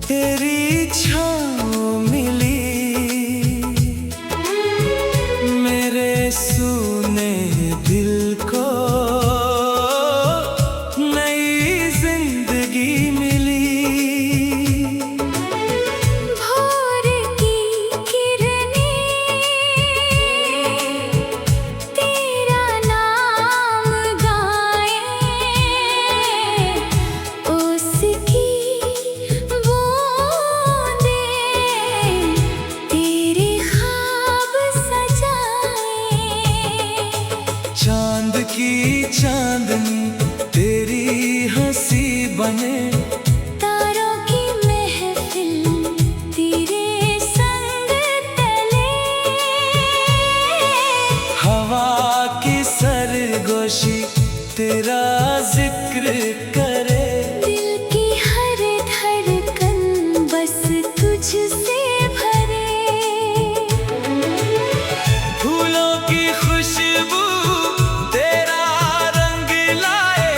तेरी छाँव मिली मेरे सूने दिल को, नई जिंदगी मिली। भोर की किरणें तेरा नाम गाए, उसकी चांद की चांदनी तेरी हंसी बने, तारों की महफिल तेरे संग तले, हवा की सरगोशी तेरा जिक्र करे। दिल की हर धड़कन बस तुझसे भरे, फूलों की खुशबू तेरा रंग लाए,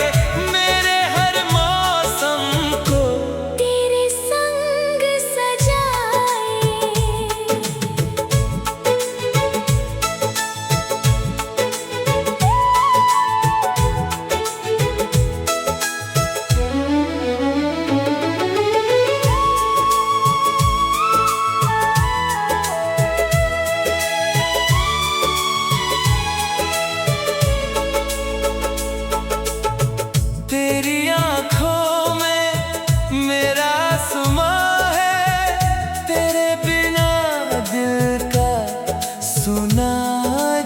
मेरे हर मौसम को तेरे संग सजाए। तेरी आँखों में मेरा समा है, तेरे बिना दिल का सुना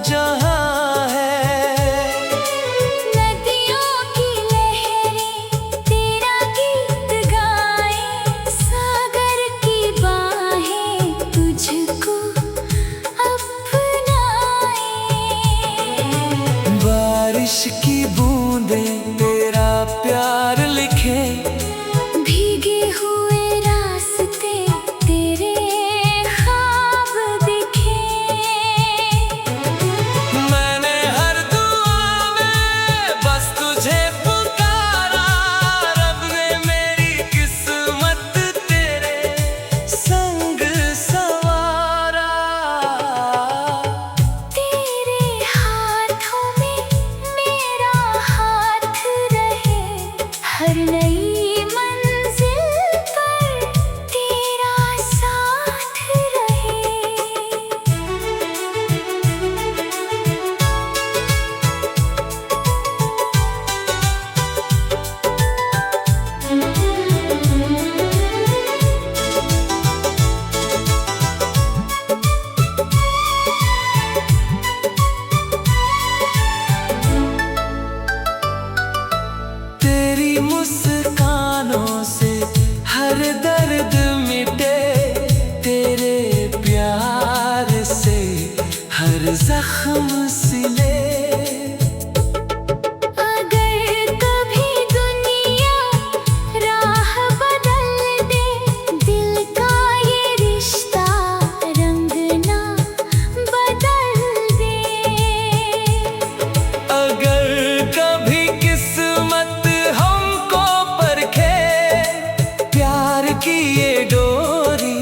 जहाँ है। नदियों की लहरें तेरा गीत गाए, सागर की बाहें तुझको अपनाए, बारिश की बूंदें तेरा प्यार लिखे, भीगे हुए रास्ते तेरे ख्वाब दिखे। मैंने हर दुआ में बस तुझे पुकारा, रब ने मेरी किस्मत तेरे संग संवारा। तेरे हाथों में मेरा हाथ रहे, हर नई मंजिल पर तेरा साथ रहे। तेरी मुस्कानों से हर दर्द मिटे, तेरे प्यार से हर जख्म सिले। अगर कभी दुनिया राह बदल दे, दिल का ये रिश्ता रंग ना बदल दे। अगर कभी किस्मत हमको परखे, प्यार की ये डोरी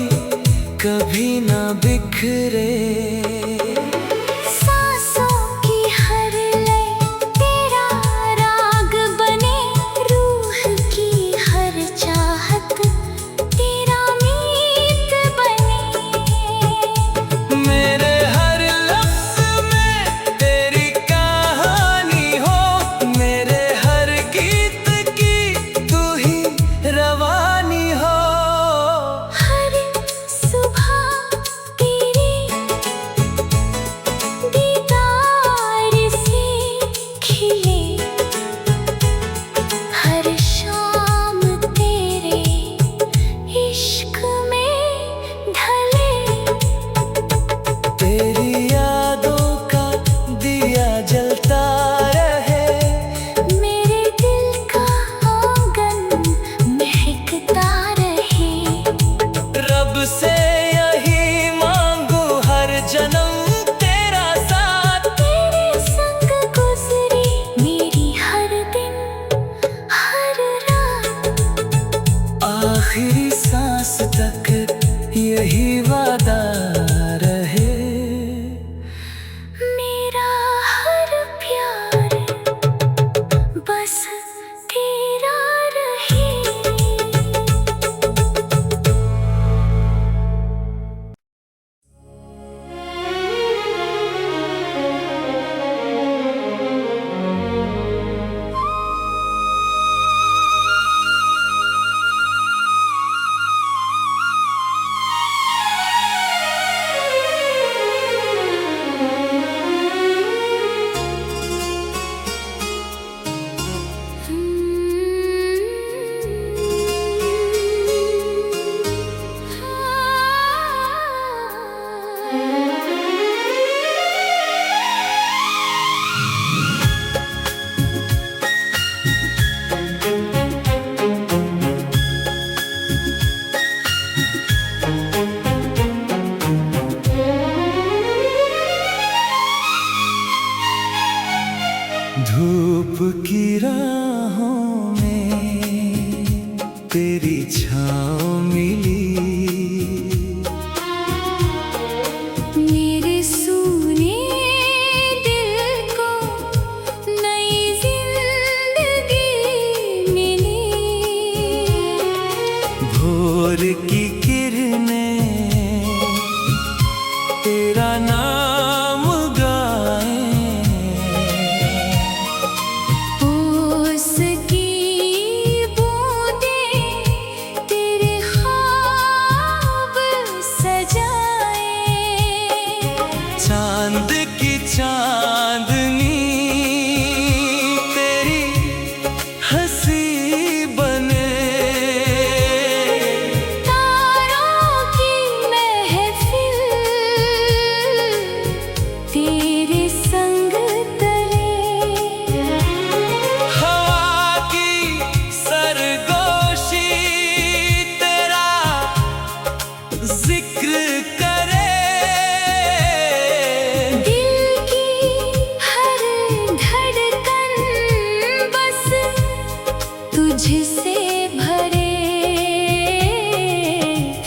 कभी ना बिखरे। सांसों की हर लय तेरा राग बने, रूह की हर चाहत तेरा मीत बने। मेरे हर लफ्ज़ में तेरी कहानी हो, मेरे हर गीत की तू ही रवानी हो। हर सुबह तेरे दीदार से खिले, हर शाम तेरे इश्क में ढले। तेरी यादों का दिया जलता रहे, मेरे दिल का आंगन महकता रहे। रब से यही मांगू हर जन्म तेरा साथ, तेरे संग गुजरे मेरी हर दिन हर रात। आखिरी सांस सांस तक यही वादा रहे। मेरा हर प्यार बस तेरा रहे। धूप की राहों में तेरी छाँव मिली, मेरे सूने दिल को नई जिंदगी मिली। भोर की किरणें तेरा नाम गाएं, ओस की बूंदें तेरे ख्वाब सजाए। चांद की चांदनी तेरी हंसी बने। तारों की महफिल तेरे संग तले। हवा की सरगोशी तेरा जिक्र करे। दिल की हर धड़कन बस तुझसे भरे।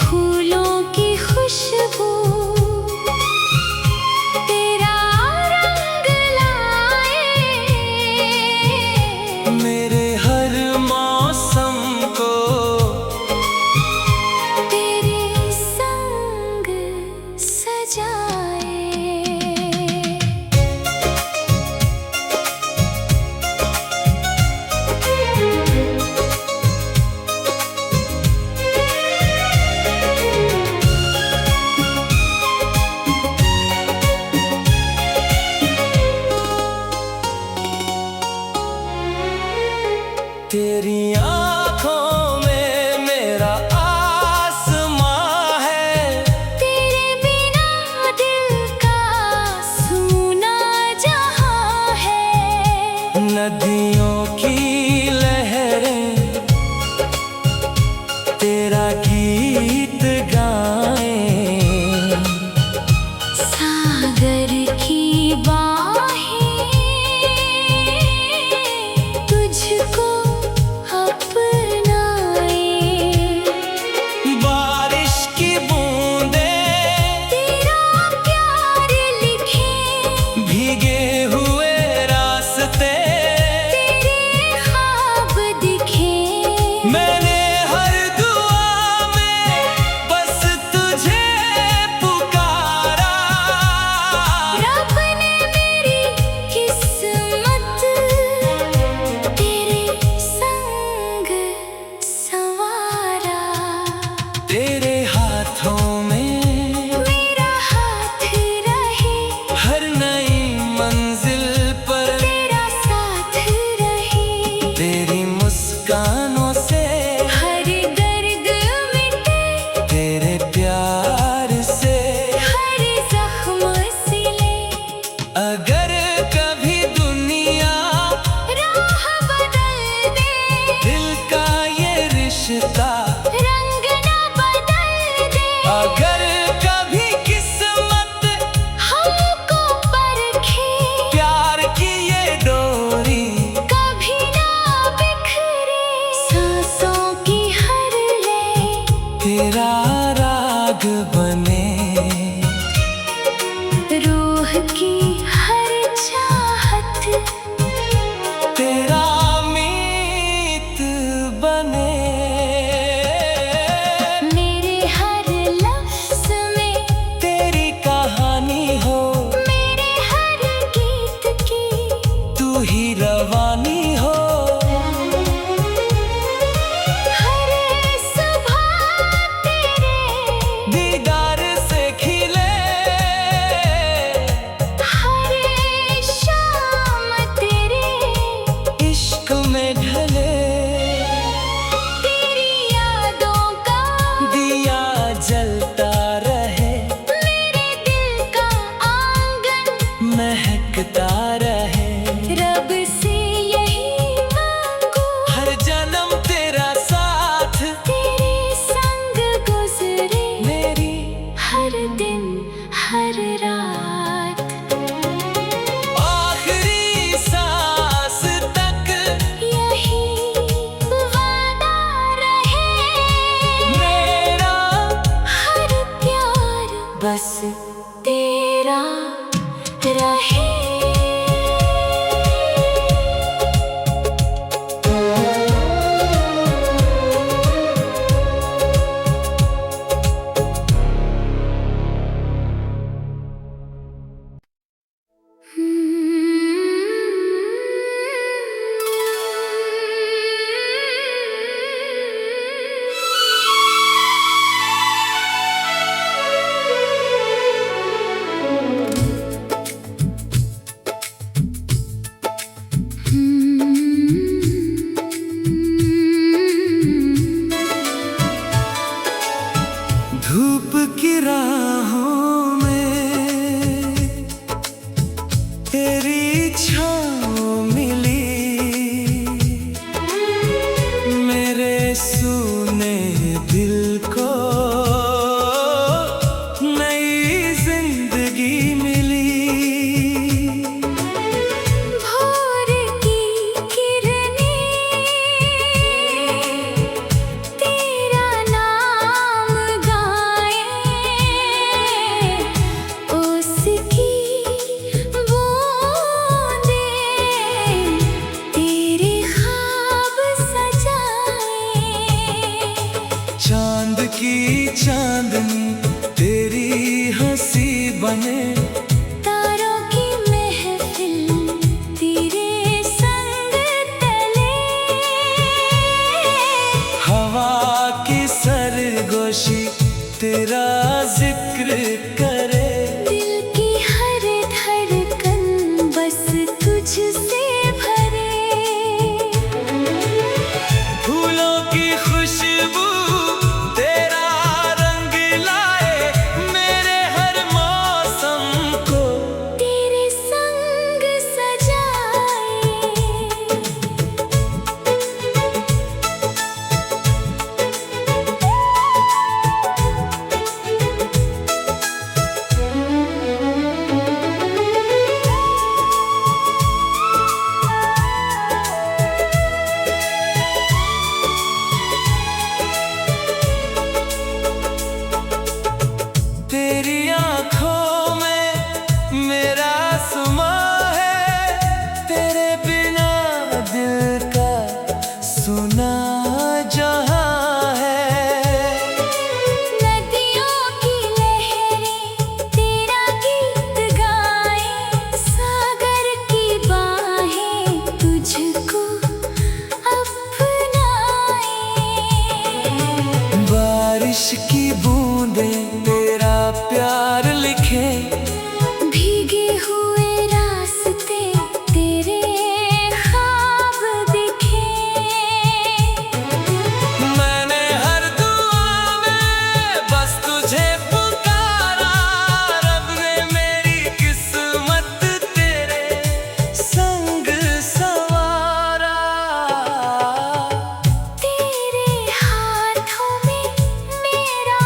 फूलों की खुशबू तेरा रंग लाए। मेरे हर मौसम को तेरे संग सजाए। तेरी आँखों में मेरा आसमां है। तेरे बिना दिल का सूना जहां है। नदियों की लहरें तेरा गीत गाएं। सागर की बाहें तुझको अपनाए। बारिश की बूंदें तेरा प्यार लिखे। भीगे हुए रास्ते तेरे ख्वाब दिखे। मैंने हर दुआ में बस तुझे पुकारा। रब ने मेरी किस्मत तेरे संग संवारा। तेरे हाथों में मेरा हाथ रहे। हर नई मंजिल पर तेरा साथ रहे। तेरी मुस्कानों से हर दर्द मिटे। तेरे प्यार से हर जख्म सिले। अगर कभी दुनिया राह बदल दे। दिल का ये रिश्ता, रंग ना बदल दे। अगर कभी किस्मत हमको परखे। प्यार की ये डोरी कभी ना बिखरे। सांसों की हर ले तेरा राग बने, रूह की हर चाहत तेरा मीत बने। मेरे हर लफ्ज़ में तेरी कहानी हो, मेरे हर गीत की तू ही रवानी हो। हर सुबह तेरे दीदार से खिले, हर शाम तेरे इश्क में ढले। तेरी यादों का दिया जलता रहे, मेरे दिल का आंगन महकता रहे। रब से यही मांगू, हर जन्म तेरा साथ, तेरे संग गुजरे मेरी हर दिन हर रात। आखिरी सांस तक यही वादा रहे, मेरा हर प्यार बस तेरा रहे। धूप की राहों में तेरी छाँव मिली, मेरे सूने दिल को नई जिंदगी मिली। भोर की किरणें तेरा नाम गाए, उसकी बूंदें तेरे ख्वाब सजाए। चांद की चांदनी तेरी हंसी बने, तारों की महफिल तेरे संग तले। हवा की सरगोशी तेरा जिक्र करे। दिल की हर धड़कन बस तुझसे भरे। फूलों की खुशबू तेरा रंग लाए, मेरे हर मौसम को तेरे संग सजाए। तेरी आँखों में मेरा समा है, तेरे बिना दिल का सुना जहाँ है। नदियों की लहरें तेरा गीत गाए, सागर की बाहें तुझको अपनाए। बारिश की बूंदें तेरा प्यार लिखे, भीगे हुए रास्ते तेरे ख्वाब दिखे। मैंने हर दुआ में बस तुझे पुकारा, रब ने मेरी किस्मत तेरे संग संवारा। तेरे हाथों में मेरा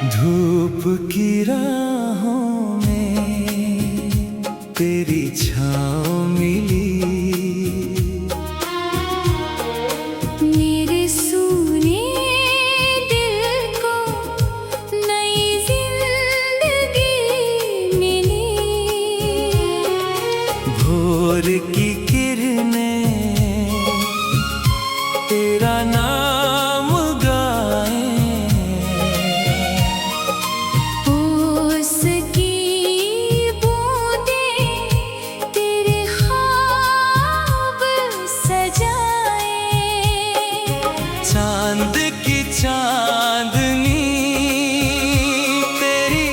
धूप की राहों में तेरी छाँव मिली, मेरे सूने दिल को नई जिंदगी मिली। भोर की किरणें तेरा नाम गाएं, ओस की बूंदें तेरे ख्वाब सजाएं। चांद की चांदनी तेरी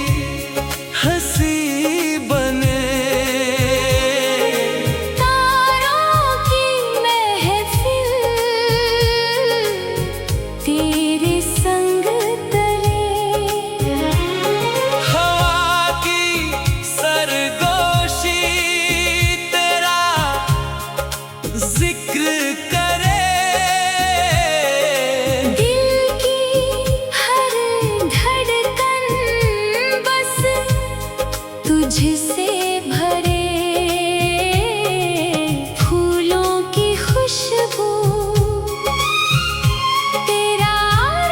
हंसी बने, तारों की महफिल तेरे संग तले। हवा की सरगोशी तेरा जिक्र करे, दिल की हर धड़कन बस तुझसे भरे। फूलों की खुशबू तेरा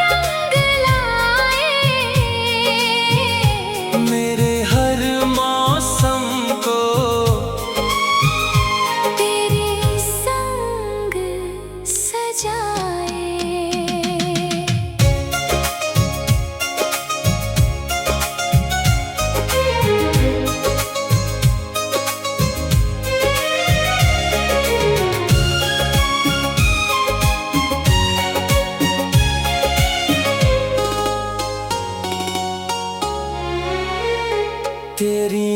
रंग लाए, मेरे हर मौसम को तेरे संग सजाए। तेरी